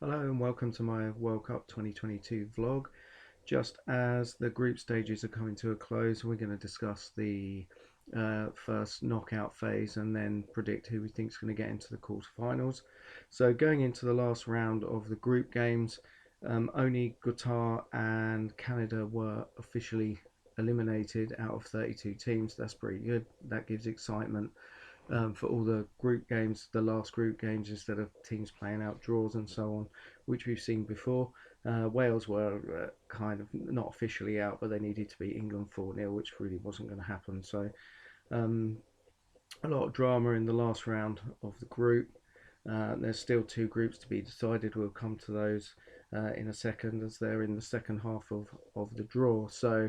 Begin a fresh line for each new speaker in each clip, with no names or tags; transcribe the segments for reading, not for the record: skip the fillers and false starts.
Hello and welcome to my World Cup 2022 vlog. Just as the group stages are coming to a close, we're going to discuss the first knockout phase and then predict who we think is going to get into the quarterfinals. So going into the last round of the group games, only Qatar and Canada were officially eliminated out of 32 teams. That's pretty good. That gives excitement for all the group games, the last group games, instead of teams playing out draws and so on, which we've seen before. Wales were kind of not officially out, but they needed to beat England 4-0, which really wasn't going to happen. So um, a lot of drama in the last round of the group. There's still two groups to be decided. We'll come to those in a second, as they're in the second half of the draw. So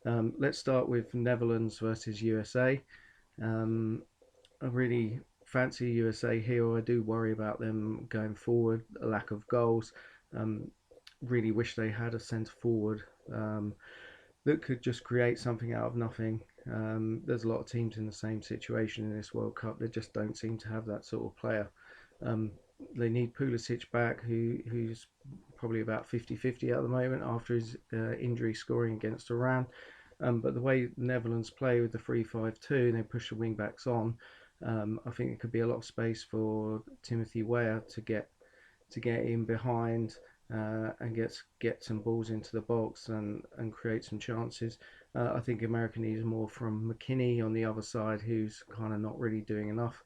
let's start with Netherlands versus USA. Um, I really fancy USA here. I do worry about them going forward, a lack of goals. Um, really wish they had a centre forward that could just create something out of nothing. There's a lot of teams in the same situation in this World Cup. They just don't seem to have that sort of player. Um, they need Pulisic back, who's probably about 50-50 at the moment after his injury scoring against Iran. But the way the Netherlands play with the 3-5-2, and they push the wing backs on, I think it could be a lot of space for Timothy Weah to get in behind and get some balls into the box and create some chances. I think America needs more from McKinney on the other side, who's kind of not really doing enough.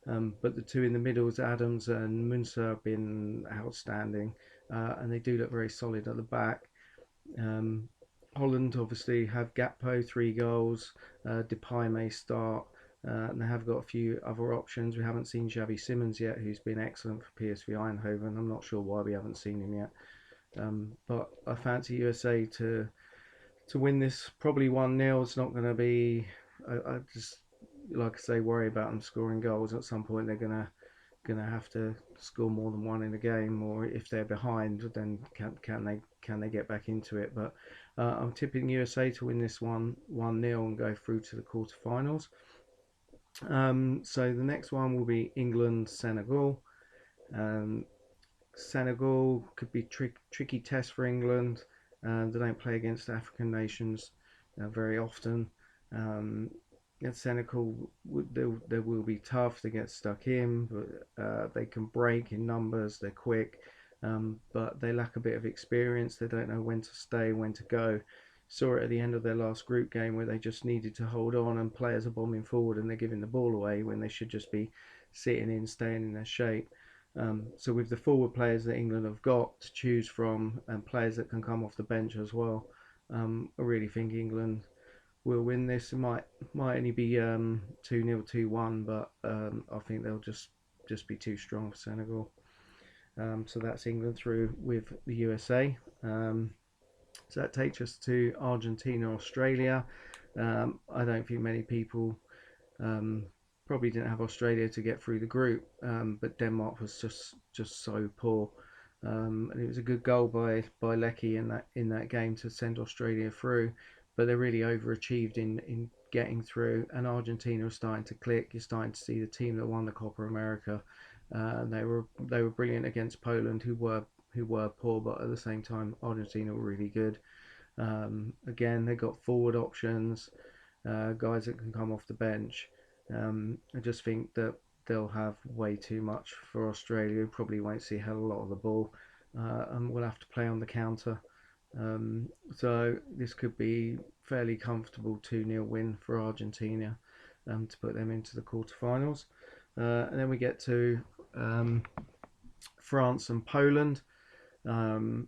But the two in the middles, Adams and Munster, have been outstanding, and they do look very solid at the back. Um, Holland obviously have Gakpo, 3 goals. Depay may start. And they have got a few other options. We haven't seen Xavi Simons yet, who's been excellent for PSV Eindhoven. I'm not sure why we haven't seen him yet. But I fancy USA to win this. Probably 1-0. It's not going to be. I just, like I say, worry about them scoring goals. At some point, they're gonna have to score more than one in a game, or if they're behind, then can they get back into it? But I'm tipping USA to win this 1-0 and go through to the quarterfinals. So the next one will be England Senegal. Um, Senegal could be tricky test for England. They don't play against African nations very often. Um, and Senegal, they will be tough. They get stuck in, but they can break in numbers. They're quick, but they lack a bit of experience. They don't know when to stay, when to go. Saw it at the end of their last group game where they just needed to hold on, and players are bombing forward and they're giving the ball away when they should just be sitting in, staying in their shape. So with the forward players that England have got to choose from, and players that can come off the bench as well, I really think England will win this. It might only be 2-0, 2-1, but I think they'll just be too strong for Senegal. So that's England through with the USA. So that takes us to Argentina, Australia. I don't think many people um, probably didn't have Australia to get through the group, but Denmark was just so poor. And it was a good goal by Lecky in that game to send Australia through, but they really overachieved in getting through. And Argentina is starting to click. You're starting to see the team that won the Copa America. They were brilliant against Poland, who were poor, but at the same time Argentina were really good. Again, they got forward options, guys that can come off the bench. I just think that they'll have way too much for Australia. Probably won't see a hell of a lot of the ball, and we'll have to play on the counter. So this could be fairly comfortable 2-0 win for Argentina to put them into the quarterfinals. And then we get to France and Poland.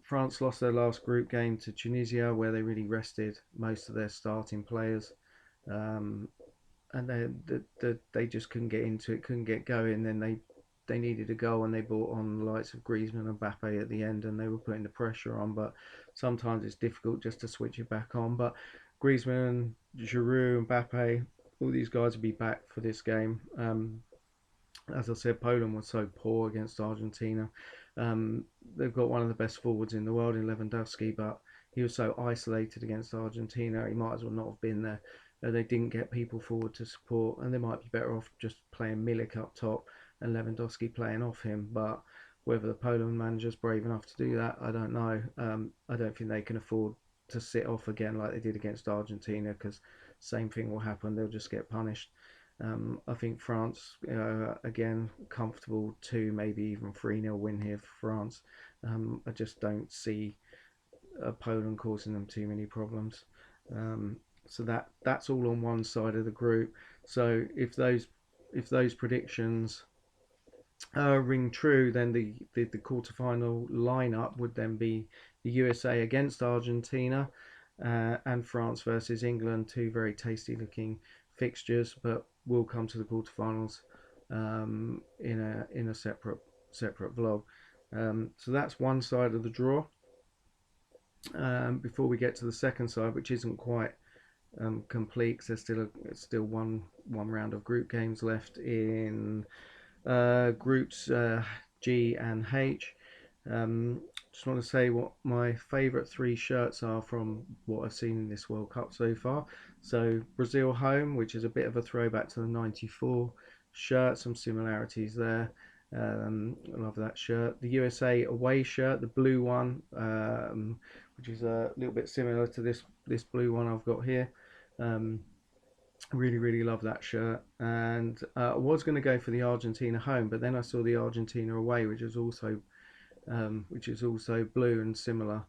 France lost their last group game to Tunisia, where they really rested most of their starting players. Um, and they just couldn't get into it, couldn't get going. Then they needed a goal, and they brought on the likes of Griezmann and Mbappe at the end, and they were putting the pressure on. But sometimes it's difficult just to switch it back on. But Griezmann, Giroud, Mbappe, all these guys will be back for this game. As I said, Poland was so poor against Argentina. They've got one of the best forwards in the world in Lewandowski, but he was so isolated against Argentina, he might as well not have been there. They didn't get people forward to support, and they might be better off just playing Milik up top and Lewandowski playing off him. But Whether the Poland manager's brave enough to do that, I don't know. I don't think they can afford to sit off again like they did against Argentina, because same thing will happen. They'll just get punished. I think France, again, comfortable 2, maybe even 3-0 win here for France. I just don't see Poland causing them too many problems. So that's all on one side of the group. So if those predictions ring true, then the quarterfinal lineup would then be the USA against Argentina, and France versus England, 2 very tasty looking fixtures. But we'll come to the quarterfinals in a separate vlog. So that's one side of the draw. Before we get to the second side, which isn't quite complete, because there's still one round of group games left in groups G and H. Just want to say what my favourite 3 shirts are from what I've seen in this World Cup so far. So Brazil home, which is a bit of a throwback to the '94 shirt, some similarities there. I love that shirt. The USA away shirt, the blue one, which is a little bit similar to this blue one I've got here. Really love that shirt. And I was going to go for the Argentina home, but then I saw the Argentina away, which is also blue and similar,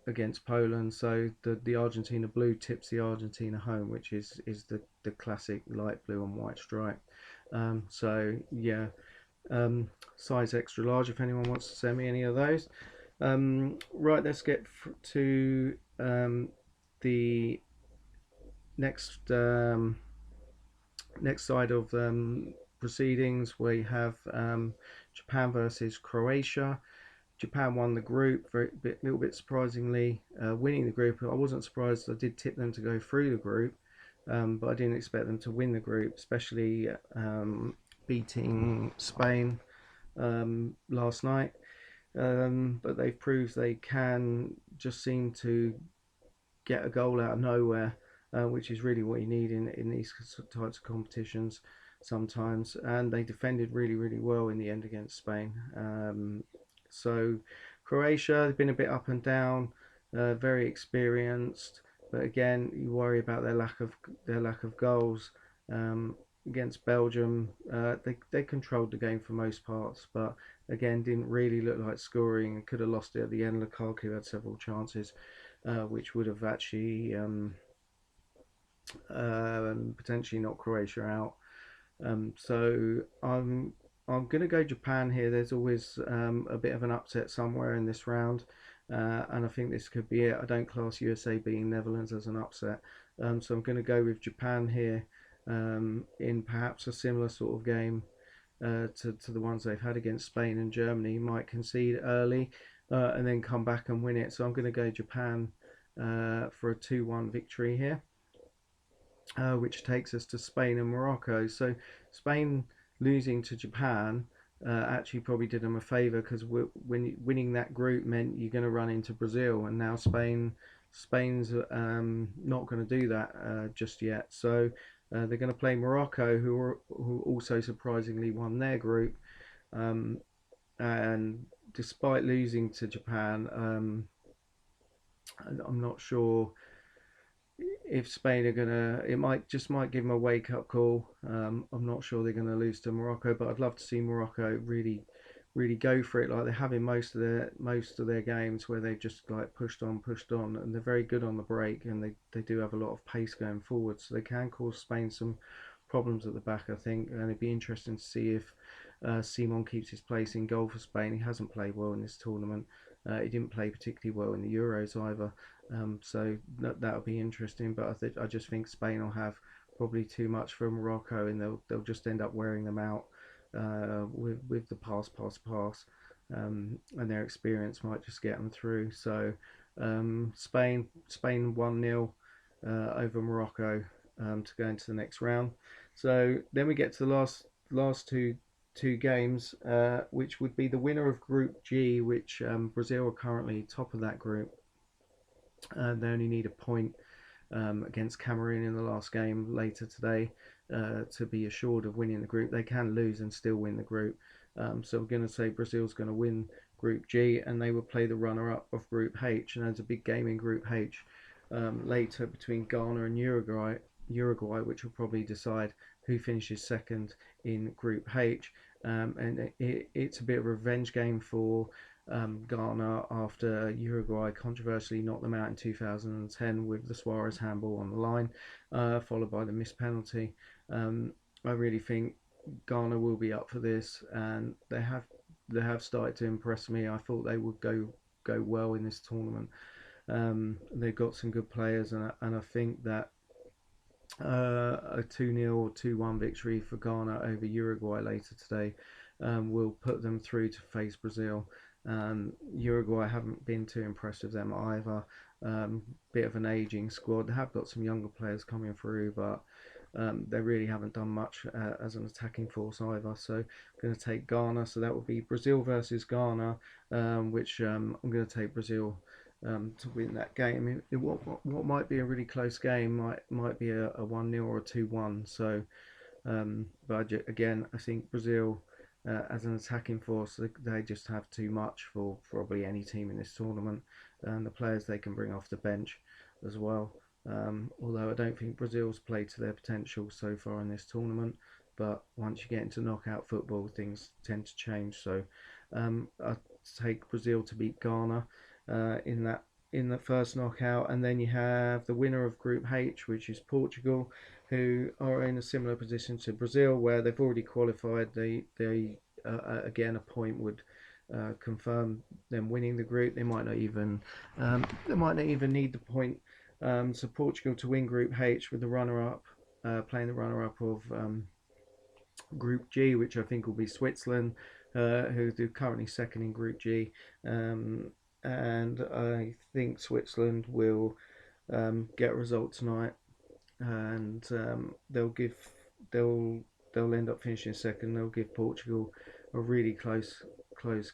against Poland. So the Argentina blue tips the Argentina home, which is the classic light blue and white stripe. So yeah, size extra large if anyone wants to send me any of those. Right, let's get to the next side of proceedings. We have Japan versus Croatia. Japan won the group, little bit surprisingly, winning the group. I wasn't surprised. I did tip them to go through the group, but I didn't expect them to win the group, especially beating Spain last night. But they've proved they can just seem to get a goal out of nowhere, which is really what you need in these types of competitions sometimes. And they defended really well in the end against Spain. So Croatia, they've been a bit up and down, very experienced, but again, you worry about their lack of goals. Against Belgium, they controlled the game for most parts, but again, didn't really look like scoring. Could have lost it at the end. Lukaku had several chances, which would have actually potentially knocked Croatia out. So I'm going to go Japan here. There's always a bit of an upset somewhere in this round, and I think this could be it. I don't class USA beating Netherlands as an upset, so I'm going to go with Japan here, in perhaps a similar sort of game to the ones they've had against Spain and Germany. Might concede early and then come back and win it. So I'm going to go Japan for a 2-1 victory here, which takes us to Spain and Morocco. So Spain losing to Japan actually probably did them a favour, because when winning that group meant you're going to run into Brazil, and now Spain's not going to do that just yet. So they're going to play Morocco, who also surprisingly won their group, and despite losing to Japan, I'm not sure if Spain are gonna. It might give them a wake up call. I'm not sure they're gonna lose to Morocco, but I'd love to see Morocco really go for it, like they have in most of their games, where they've just like pushed on, and they're very good on the break, and they do have a lot of pace going forward, so they can cause Spain some problems at the back, I think. And it'd be interesting to see if Simon keeps his place in goal for Spain. He hasn't played well in this tournament. He didn't play particularly well in the Euros either. So that'll be interesting. But I just think Spain will have probably too much for Morocco, and they'll just end up wearing them out with the pass, and their experience might just get them through. So Spain 1-0 over Morocco to go into the next round. So then we get to the last two games, which would be the winner of Group G, which Brazil are currently top of that group. They only need a point against Cameroon in the last game later today to be assured of winning the group. They can lose and still win the group. So we're going to say Brazil's going to win Group G, and they will play the runner-up of Group H. And there's a big game in Group H later between Ghana and Uruguay, which will probably decide who finishes second in Group H. And it's a bit of a revenge game for Ghana after Uruguay controversially knocked them out in 2010 with the Suarez handball on the line, followed by the missed penalty. I really think Ghana will be up for this, and they have started to impress me. I thought they would go well in this tournament. They've got some good players, and I think that a 2-0 or 2-1 victory for Ghana over Uruguay later today will put them through to face Brazil. Uruguay haven't been too impressed with them either. Bit of an aging squad. They have got some younger players coming through, but they really haven't done much as an attacking force either. So I'm going to take Ghana. So that would be Brazil versus Ghana, which I'm going to take Brazil to win that game. What might be a really close game might be a 1-0 or a 2-1. So, but again, I think Brazil as an attacking force, they just have too much for probably any team in this tournament, and the players they can bring off the bench as well. Although I don't think Brazil's played to their potential so far in this tournament, but once you get into knockout football, things tend to change. So I take Brazil to beat Ghana in the first knockout, and then you have the winner of Group H, which is Portugal, who are in a similar position to Brazil, where they've already qualified. They again, a point would confirm them winning the group. They might not even need the point. So Portugal to win Group H with the runner-up, playing the runner-up of Group G, which I think will be Switzerland, who are currently second in Group G. And I think Switzerland will get a result tonight, and they'll end up finishing second. They'll give Portugal a really close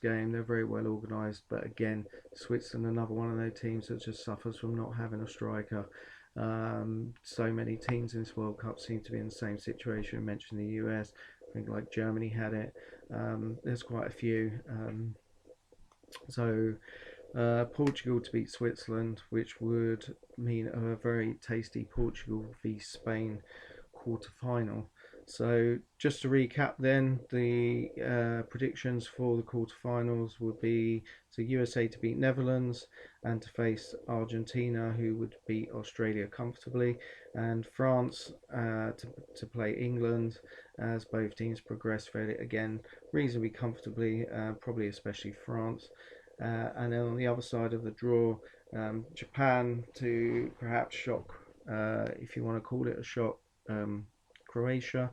game. They're very well organised, but again, Switzerland, another one of those teams that just suffers from not having a striker. So many teams in this World Cup seem to be in the same situation. I mentioned the US. I think like Germany had it. There's quite a few. So Portugal to beat Switzerland, which would mean a very tasty Portugal v Spain quarter-final. So just to recap then, the predictions for the quarterfinals would be so USA to beat Netherlands and to face Argentina, who would beat Australia comfortably, and France to play England, as both teams progress fairly, again, reasonably comfortably, probably especially France. And then on the other side of the draw, Japan to perhaps shock, if you want to call it a shock, Croatia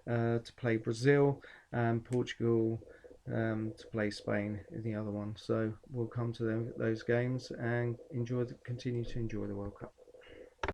to play Brazil, and Portugal to play Spain in the other one. So we'll come to those games and continue to enjoy the World Cup.